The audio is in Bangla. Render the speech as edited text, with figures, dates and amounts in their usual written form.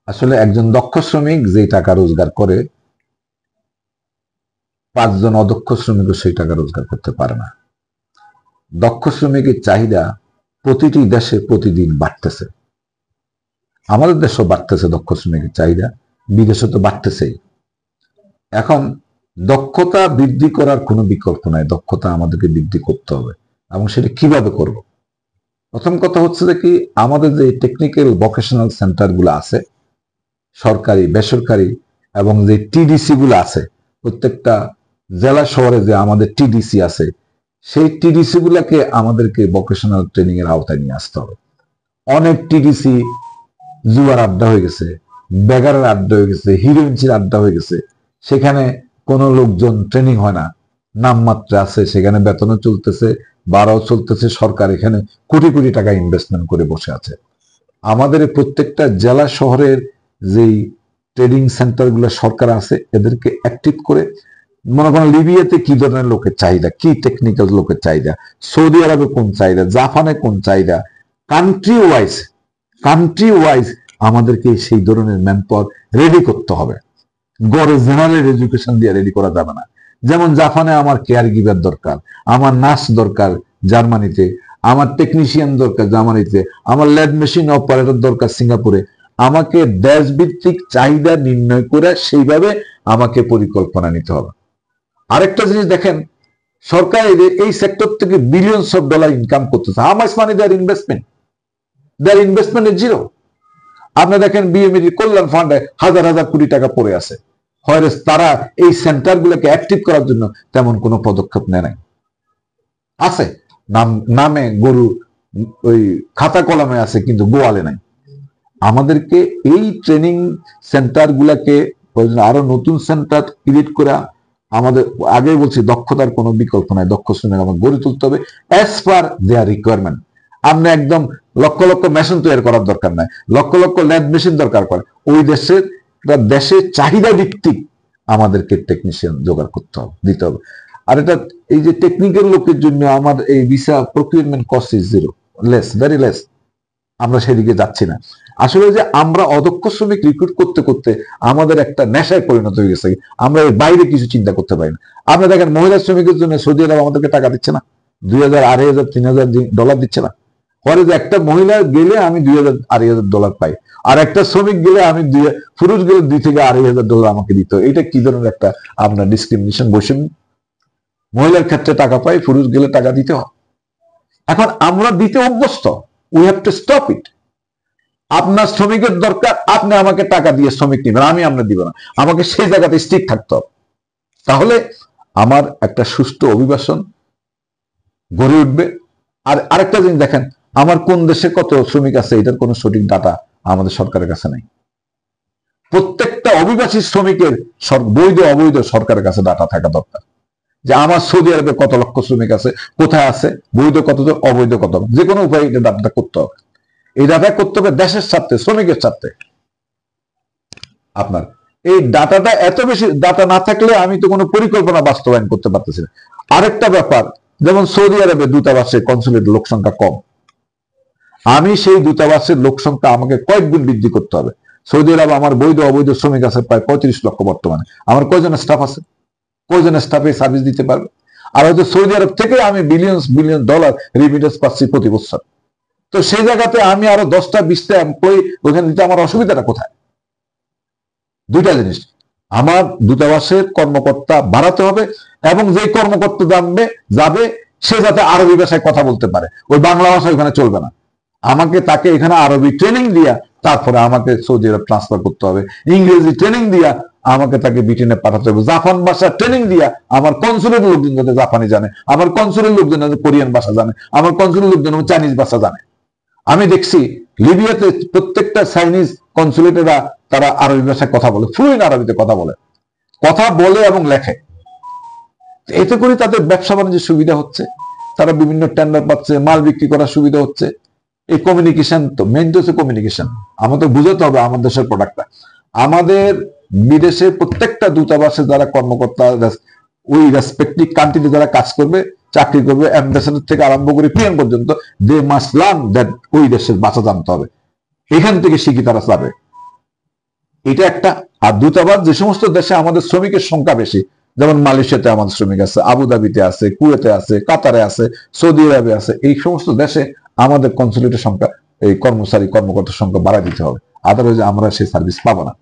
আসলে একজন দক্ষ শ্রমিক যে টাকা রোজগার করে 5 জন অদক্ষ শ্রমিকও সেই টাকা রোজগার করতে পারে না। দক্ষ শ্রমিকের চাহিদা প্রতিটি দেশে প্রতিদিন বাড়তেছে। আমাদের দেশেও বাড়তেছে দক্ষ শ্রমিকের চাহিদা, বিদেশে তো বাড়তেছেই। এখন দক্ষতা বৃদ্ধি করার কোনো বিকল্প নাই, দক্ষতা আমাদেরকে বৃদ্ধি করতে হবে। এবং সেটা কিভাবে করব? প্রথম কথা হচ্ছে যে কি, আমাদের যে টেকনিক্যাল ভোকেশনাল সেন্টার গুলো আছে, সরকারি বেসরকারি, এবং যে টিডিসি গুলো আছে, প্রত্যেকটা জেলা শহরে যে আমাদের টিডিসি আছে, সেই টিডিসি গুলাকে আমাদেরকে ভোকেশনাল ট্রেনিং এর আওতায় নিয়ে আসতে হবে। অনেক টিডিসি জুয়ার আড্ডা হয়ে গেছে, বেগারের আড্ডা হয়ে গেছে, হিরোইনচির আড্ডা হয়ে গেছে। সেখানে কোনো লোকজন ট্রেনিং হয় না, নামমাত্রা আছে, সেখানে বেতনও চলতেছে, ভাড়াও চলতেছে, সরকার এখানে কোটি কোটি টাকা ইনভেস্টমেন্ট করে বসে আছে। আমাদের প্রত্যেকটা জেলা শহরের যেই ট্রেনিং সেন্টার গুলো সরকার আছে, এদেরকে অ্যাক্টিভ করে, মনে করেন লিবিয়াতে কি ধরনের লোকের চাহিদা, কি টেকনিক্যাল লোকের চাহিদা, সৌদি আরবে কোন চাহিদা, জাপানে কোন চাহিদা, কান্ট্রি ওয়াইজ আমাদেরকে সেই ধরনের ম্যান পাওয়ার রেডি করতে হবে। গড়ে জেনারেল এডুকেশন দিয়ে রেডি করা যাবে না। যেমন জাপানে আমার কেয়ার গিভার দরকার, আমার নার্স দরকার জার্মানিতে, আমার টেকনিশিয়ান দরকার জার্মানিতে, আমার ল্যাব মেশিন অপারেটর দরকার সিঙ্গাপুরে। আমাকে দেশভিত্তিক চাহিদা নির্ণয় করে সেইভাবে আমাকে পরিকল্পনা নিতে হবে। আরেকটা জিনিস দেখেন, সরকার এই সেক্টর থেকে বিলিয়নস অফ ডলার ইনকাম করতেছে। How much money their investment? Their investment is zero. আপনি দেখেন বিএমইডি কল্যাণ ফান্ডে হাজার হাজার কোটি টাকা পড়ে আছে, হয়তো তারা এই সেন্টার গুলোকে অ্যাক্টিভ করার জন্য তেমন কোনো পদক্ষেপ নেয় নাই। আছে নামে গরু, ওই খাতা কলমে আছে, কিন্তু গোয়ালে নাই। আমাদেরকে এই ট্রেনিং সেন্টার গুলাকে আরো নতুন সেন্টার ক্রিয়েট করা, আমাদের আগে বলছি দক্ষতার কোনো বিকল্প নাই, দক্ষ শ্রমিক আমাদের গড়ে তুলতে হবে অ্যাজ পার দেয়ার রিকোয়ারমেন্ট। আপনি একদম লক্ষ লক্ষ মেশিন তৈরি করার দরকার নাই, লক্ষ লক্ষ ল্যাব মেশিন দরকার করে। ওই দেশের চাহিদা ভিত্তিক আমাদেরকে টেকনিশিয়ান জোগাড় করতে হবে, দিতে হবে। আর এটা এই যে টেকনিক্যাল লোকের জন্য আমার এই visa procurement cost is zero, less, very less. আমরা সেদিকে যাচ্ছি না। আসলে যে আমরা অদক্ষ শ্রমিক রিক্রুট করতে করতে আমাদের একটা নেশায় পরিণত হয়ে গেছে, আমরা এর বাইরে কিছু চিন্তা করতে পারি না। আপনি দেখেন মহিলা শ্রমিকের জন্য সৌদি আরব আমাদেরকে টাকা দিচ্ছে না, 2,000, 2,500, 3,000 ডলার দিচ্ছে না। পরে যে একটা মহিলা গেলে আমি 2,000, 2,500 ডলার পাই, আর একটা শ্রমিক গেলে আমি পুরুষ গেলে 2 থেকে 2,500 ডলার আমাকে দিতে হয়। এটা কি ধরনের একটা আপনার ডিসক্রিমিনেশন, বৈষম্য? মহিলার ক্ষেত্রে টাকা পাই, পুরুষ গেলে টাকা দিতে হয়। এখন আমরা দিতে অভ্যস্ত, we have to stop it. আপনার শ্রমিকের দরকার, আপনি আমাকে টাকা দিয়ে শ্রমিক নেবেন, আমি আমরা দিব না। আমাকে সেই জায়গাতে স্টিক থাকতে হবে, তাহলে আমার একটা সুষ্ঠু অভিবাসন গড়ে উঠবে। আর আরেকটা জিনিস দেখেন, আমার কোন দেশে কত শ্রমিক আছে এটার কোনো সঠিক ডাটা আমাদের সরকারের কাছে নাই। প্রত্যেকটা অভিবাসী শ্রমিকের বৈধ অবৈধ সরকারের কাছে ডাটা থাকা দরকার, যে আমার সৌদি আরবে কত লক্ষ শ্রমিক আছে, কোথায় আছে, বৈধ কত, অবৈধ কত। যে কোনো উপায়ে এটা ডাটা করতে হবে। এই ডাটা করতে হবে দেশের স্বার্থে, শ্রমিকের স্বার্থে। আপনার এই ডাটাটা এত বেশি ডাটা না থাকলে আমি তো কোনো পরিকল্পনা বাস্তবায়ন করতে পারতেছি না। আরেকটা ব্যাপার, যেমন সৌদি আরবে দূতাবাসে কনসুলেট লোক সংখ্যা কম, আমি সেই দূতাবাসের লোক সংখ্যা আমাকে কয়েক গুণ বৃদ্ধি করতে হবে। সৌদি আরব আমার বৈধ অবৈধ শ্রমিক আছে প্রায় 35 লক্ষ বর্তমানে। আমার কয়জনের স্টাফ আছে, কয়জনের স্টাফে সার্ভিস দিতে পারবে? আর হয়তো সৌদি আরব থেকে আমি বিলিয়ন ডলার রিমিটেন্স পাচ্ছি প্রতি বছর। তো সেই জায়গাতে আমি আরো 10টা 20টা এমপ্লয়ি ওখানে দিতে আমার অসুবিধাটা কোথায়? দুইটা জিনিস, আমার দূতাবাসের কর্মকর্তা বাড়াতে হবে, এবং যে কর্মকর্তা যাবে সে যাতে আরবি ভাষায় কথা বলতে পারে, ওই বাংলা ভাষা ওখানে চলবে না। আমাকে তাকে এখানে আরবি ট্রেনিং দিয়া তারপরে আমাকে সৌদি আরব ট্রান্সফার করতে হবে, ইংরেজি ট্রেনিং দিয়া আমাকে তাকে ব্রিটেনে পাঠাতে হবে, জাপান ভাষা ট্রেনিং দিয়া আমার কনসুলের লোকজন যাতে জাপানি জানে, আমার কনসুলের লোকজন যাতে কোরিয়ান ভাষা জানে, আমার কনসুলের লোকজন চাইনিজ ভাষা জানে। আমি দেখছি লিবিয়াতে প্রত্যেকটা চাইনিজ কনসুলেটেরা তারা আরবি ভাষায় কথা বলে, ফ্লুয়েন্ট আরবিতে কথা বলে এবং লেখে। এতে করে তাদের ব্যবসা বাণিজ্যের সুবিধা হচ্ছে, তারা বিভিন্ন টেন্ডার পাচ্ছে, মাল বিক্রি করার সুবিধা হচ্ছে। এই কমিউনিকেশন তো মেইন, তো হচ্ছে কমিউনিকেশন। আমাদের বুঝাতে হবে আমার দেশের প্রোডাক্টটা। আমাদের বিদেশে প্রত্যেকটা দূতাবাসে যারা কর্মকর্তা, ওই রেসপেক্টিভ কান্ট্রিতে যারা কাজ করবে, চাকরি করবে, অ্যাম্বাসেডর থেকে আরম্ভ করে পিএম পর্যন্ত, দে মাস্ট লার্ন দ্যাট ওই দেশের ভাষা জানতে হবে। এখান থেকে শিখি তারা যাবে। এটা একটা। আর দূতাবাস যে সমস্ত দেশে আমাদের শ্রমিকের সংখ্যা বেশি, যেমন মালয়েশিয়াতে আমাদের শ্রমিক আছে, আবুধাবিতে আছে, কুয়েতে আছে, কাতারে আছে, সৌদি আরবে আছে, এই সমস্ত দেশে আমাদের কনসুলেটের সংখ্যা, এই কর্মচারী কর্মকর্তার সংখ্যা বাড়ায় দিতে হবে, আদারওয়াইজ আমরা সেই সার্ভিস পাবো না।